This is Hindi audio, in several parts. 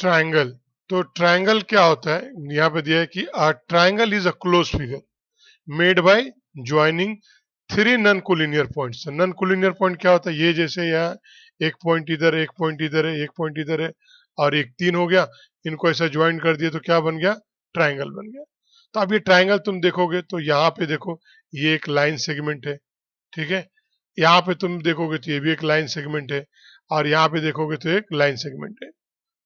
ट्रायंगल। तो ट्रायंगल क्या होता है, यहाँ पे दिया है कि triangle is a close figure made by joining three non collinear points. Non collinear point क्या होता है, ये जैसे यहाँ एक पॉइंट इधर, एक पॉइंट इधर है, एक पॉइंट इधर है और एक तीन हो गया, इनको ऐसा ज्वाइन कर दिया तो क्या बन गया, ट्रायंगल बन गया। तो अब ये ट्रायंगल तुम देखोगे तो यहाँ पे देखो, ये एक लाइन सेगमेंट है, ठीक है। यहाँ पे तुम देखोगे तो ये भी एक लाइन सेगमेंट है, और यहाँ पे देखोगे तो एक लाइन सेगमेंट है,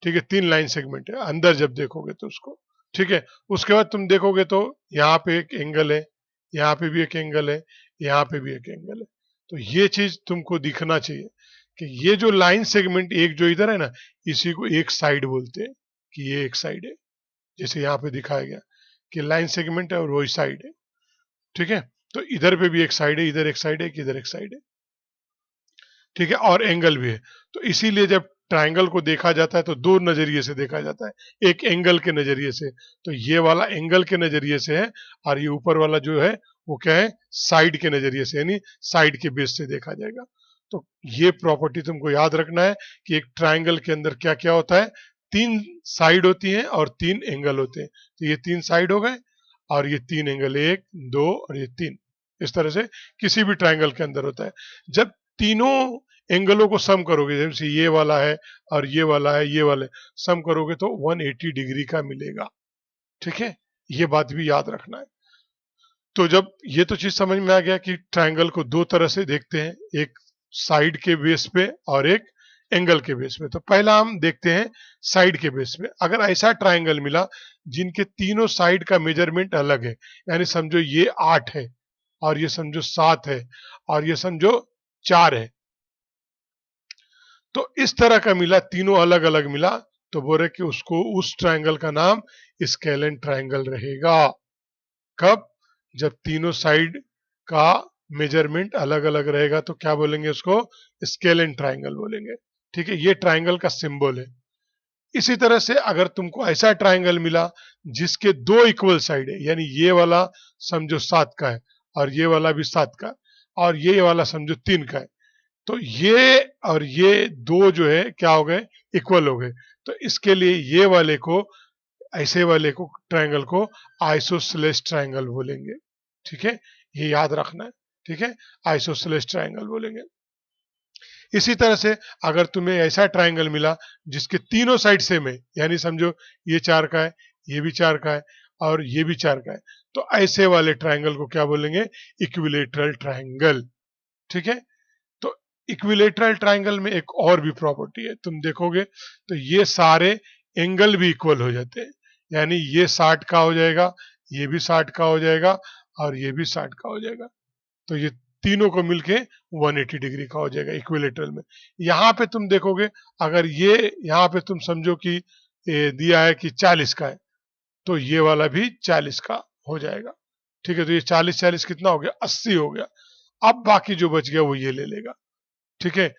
ठीक है। तीन लाइन सेगमेंट है अंदर जब देखोगे तो उसको, ठीक है। उसके बाद तुम देखोगे तो यहाँ पे एक एंगल है, यहाँ पे भी एक एंगल है, यहाँ पे भी एक एंगल है। तो ये चीज तुमको दिखना चाहिए कि ये जो लाइन सेगमेंट एक जो इधर है ना, इसी को एक साइड बोलते हैं, कि ये एक साइड है, जैसे यहाँ पे दिखाया गया कि लाइन सेगमेंट है और वही साइड है, ठीक है। तो इधर पे भी एक साइड है, इधर एक साइड है, इधर एक साइड है, ठीक है, और एंगल भी है। तो इसीलिए जब ट्रायंगल को देखा जाता है तो दो नजरिए से देखा जाता है, एक एंगल के नजरिए से, तो ये वाला एंगल के नजरिए से है, और ये ऊपर वाला जो है वो क्या है, साइड के नजरिए से, यानी साइड के बेस से देखा जाएगा। तो ये प्रॉपर्टी तुमको याद रखना है कि एक ट्रायंगल के अंदर क्या क्या होता है, तीन साइड होती है और तीन एंगल होते हैं। तो ये तीन साइड हो गए और ये तीन एंगल, एक दो और ये तीन, इस तरह से किसी भी ट्रायंगल के अंदर होता है। जब तीनों एंगलों को सम करोगे, जैसे ये वाला है और ये वाला है, ये वाले सम करोगे तो 180 डिग्री का मिलेगा, ठीक है। ये बात भी याद रखना है। तो जब ये तो चीज समझ में आ गया कि ट्रायंगल को दो तरह से देखते हैं, एक साइड के बेस पे और एक एंगल के बेस पे। तो पहला हम देखते हैं साइड के बेस पे। अगर ऐसा ट्रायंगल मिला जिनके तीनों साइड का मेजरमेंट अलग है, यानी समझो ये 8 है और ये समझो 7 है और ये समझो 4 है, तो इस तरह का मिला, तीनों अलग अलग मिला, तो बोल रहे कि उसको, उस ट्रायंगल का नाम स्केलेन ट्रायंगल रहेगा। कब, जब तीनों साइड का मेजरमेंट अलग अलग रहेगा तो क्या बोलेंगे उसको, स्केलेन ट्रायंगल बोलेंगे, ठीक है। ये ट्रायंगल का सिंबल है। इसी तरह से अगर तुमको ऐसा ट्रायंगल मिला जिसके दो इक्वल साइड है, यानी ये वाला समझो 7 का है और ये वाला भी 7 का, और ये वाला समझो 3 का है, तो ये और ये दो जो है क्या हो गए, इक्वल हो गए। तो इसके लिए ये वाले को, ऐसे वाले को, ट्रायंगल को आइसोसेलेस ट्रायंगल बोलेंगे, ठीक है। ये याद रखना है, ठीक है, आइसोसेलेस ट्रायंगल बोलेंगे। इसी तरह से अगर तुम्हें ऐसा ट्रायंगल मिला जिसके तीनों साइड सेम है, यानी समझो ये 4 का है, ये भी 4 का है और ये भी 4 का है, तो ऐसे वाले ट्रायंगल को क्या बोलेंगे, इक्विलेटरल ट्रायंगल, ठीक है। तो इक्विलेटरल ट्रायंगल में एक और भी प्रॉपर्टी है, तुम देखोगे तो ये सारे एंगल भी इक्वल हो जाते हैं, यानी ये 60 का हो जाएगा, ये भी 60 का हो जाएगा और ये भी 60 का हो जाएगा। तो ये तीनों को मिलके 180 डिग्री का हो जाएगा इक्विलेटरल में। यहाँ पे तुम देखोगे, अगर ये यहाँ पे तुम समझो कि दिया है कि 40 का है, तो ये वाला भी 40 का हो जाएगा, ठीक है। तो ये 40 40 कितना हो गया, 80 हो गया। अब बाकी जो बच गया वो ये ले लेगा, ठीक है।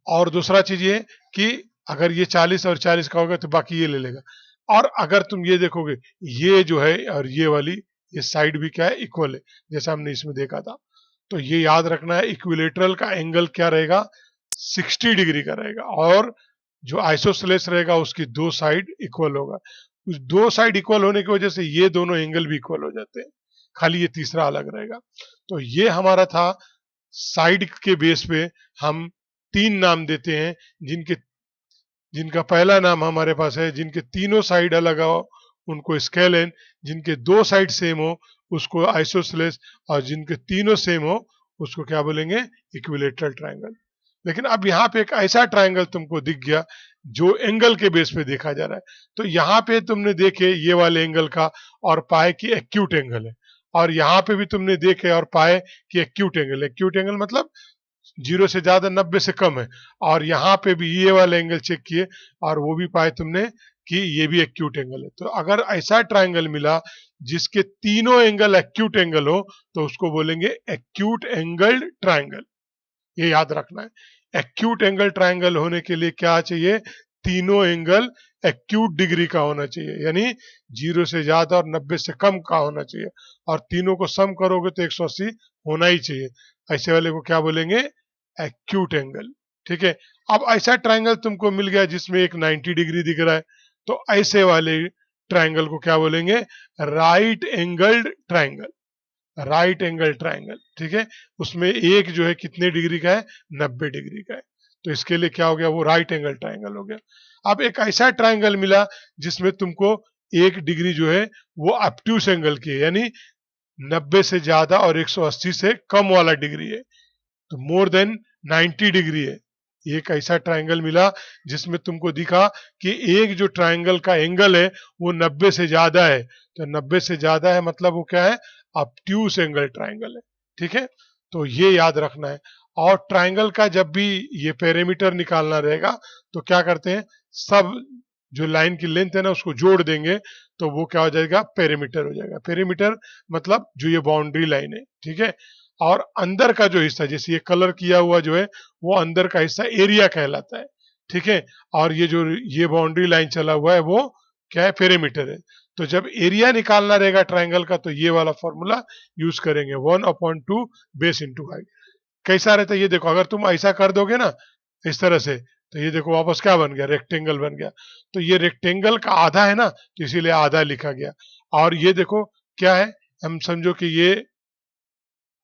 और दूसरा चीज ये कि अगर ये 40 और 40 का होगा तो बाकी ये ले लेगा। और अगर तुम ये देखोगे, ये जो है और ये वाली, ये साइड भी क्या है, इक्वल है, जैसा हमने इसमें देखा था। तो ये याद रखना है, इक्विलेटरल का एंगल क्या रहेगा, 60 डिग्री का रहेगा, और जो आइसोसेलेस रहेगा उसकी दो साइड इक्वल होगा। उस दो साइड इक्वल होने की वजह से ये दोनों एंगल भी इक्वल हो जाते हैं, खाली ये तीसरा अलग रहेगा। तो ये हमारा था, साइड के बेस पे हम तीन नाम देते हैं, जिनके जिनका पहला नाम हमारे पास है, जिनके तीनों साइड अलग हो उनको स्केलेन, जिनके दो साइड सेम हो उसको आइसोसेलेस, और जिनके तीनों सेम हो उसको क्या बोलेंगे, इक्विलेटरल ट्रायंगल। लेकिन अब यहाँ पे एक ऐसा ट्रायंगल तुमको दिख गया जो एंगल के बेस पे देखा जा रहा है, तो यहाँ पे तुमने देखे ये वाले एंगल का और पाए कि एक्यूट एंगल है, और यहाँ पे भी तुमने देखे और पाए कि एक्यूट एंगल है। एक्यूट एंगल मतलब 0 से ज्यादा, 90 से कम है। और यहाँ पे भी ये वाला एंगल चेक किए और वो भी पाए तुमने कि ये भी एक्यूट एंगल है। तो अगर ऐसा ट्रायंगल मिला जिसके तीनों एंगल एक्यूट एंगल हो तो उसको बोलेंगे एक्यूट एंगल्ड ट्रायंगल। ये याद रखना है, एक्यूट एंगल ट्रायंगल होने के लिए क्या चाहिए, तीनों एंगल एक्यूट डिग्री का होना चाहिए, यानी 0 से ज्यादा और 90 से कम का होना चाहिए, और तीनों को सम करोगे तो 180 होना ही चाहिए। ऐसे वाले को क्या बोलेंगे, एक्यूट एंगल। ठीक है। अब ऐसा ट्रायंगल तुमको मिल गया जिसमें एक 90 डिग्री दिख रहा है, तो ऐसे वाले ट्रायंगल को क्या बोलेंगे? Right angled triangle. Right angle triangle, ठीक है। उसमें एक जो है कितने डिग्री का है? 90 डिग्री का है। तो इसके लिए क्या हो गया? वो राइट एंगल ट्रायंगल हो गया। अब एक ऐसा ट्रायंगल मिला जिसमें तुमको एक डिग्री जो है वो ऑब्ट्यूस एंगल की है, यानी 90 से ज्यादा और 180 से कम वाला डिग्री है, तो मोर देन 90 डिग्री है। एक ऐसा ट्रायंगल मिला जिसमें तुमको दिखा कि एक जो ट्रायंगल का एंगल है वो 90 से ज्यादा है, तो 90 से ज्यादा है मतलब वो क्या है? ऑब्ट्यूस एंगल ट्रायंगल है, ठीक है। तो ये याद रखना है। और ट्रायंगल का जब भी ये पेरीमीटर निकालना रहेगा तो क्या करते हैं, सब जो लाइन की लेंथ है ना उसको जोड़ देंगे, तो वो क्या हो जाएगा? पेरीमीटर हो जाएगा। पेरीमीटर मतलब जो ये बाउंड्री लाइन है, ठीक है। और अंदर का जो हिस्सा, जैसे ये कलर किया हुआ जो है वो अंदर का हिस्सा एरिया कहलाता है, ठीक है। और ये जो ये बाउंड्री लाइन चला हुआ है वो क्या है? पेरीमीटर है। तो जब एरिया निकालना रहेगा ट्रायंगल का तो ये वाला फॉर्मूला यूज करेंगे, 1/2 बेस इंटू हाइट। कैसा रहता है ये देखो, अगर तुम ऐसा कर दोगे ना इस तरह से, तो ये देखो वापस क्या बन गया? रेक्टेंगल बन गया। तो ये रेक्टेंगल का आधा है ना, तो इसीलिए आधा लिखा गया। और ये देखो क्या है, हम समझो कि ये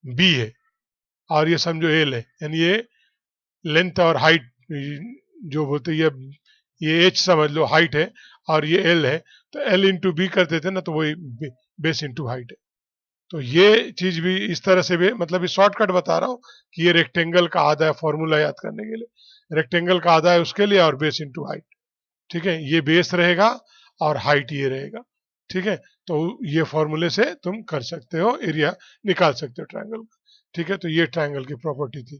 बी है और ये समझो एल है, यानी ये लेंथ और हाइट जो होती है, ये एच समझ लो हाइट है और ये एल है, तो एल इंटू बी कर देते ना, तो वही बेस इंटू हाइट है। तो ये चीज भी इस तरह से भी, मतलब ये शॉर्टकट बता रहा हूँ कि ये रेक्टेंगल का आधा है, फॉर्मूला याद करने के लिए। रेक्टेंगल का आधा है उसके लिए और बेस इंटू हाइट, ठीक है। ये बेस रहेगा और हाइट ये रहेगा, ठीक है। तो ये फॉर्मूले से तुम कर सकते हो, एरिया निकाल सकते हो ट्रायंगल का, ठीक है। तो ये ट्रायंगल की प्रॉपर्टी थी।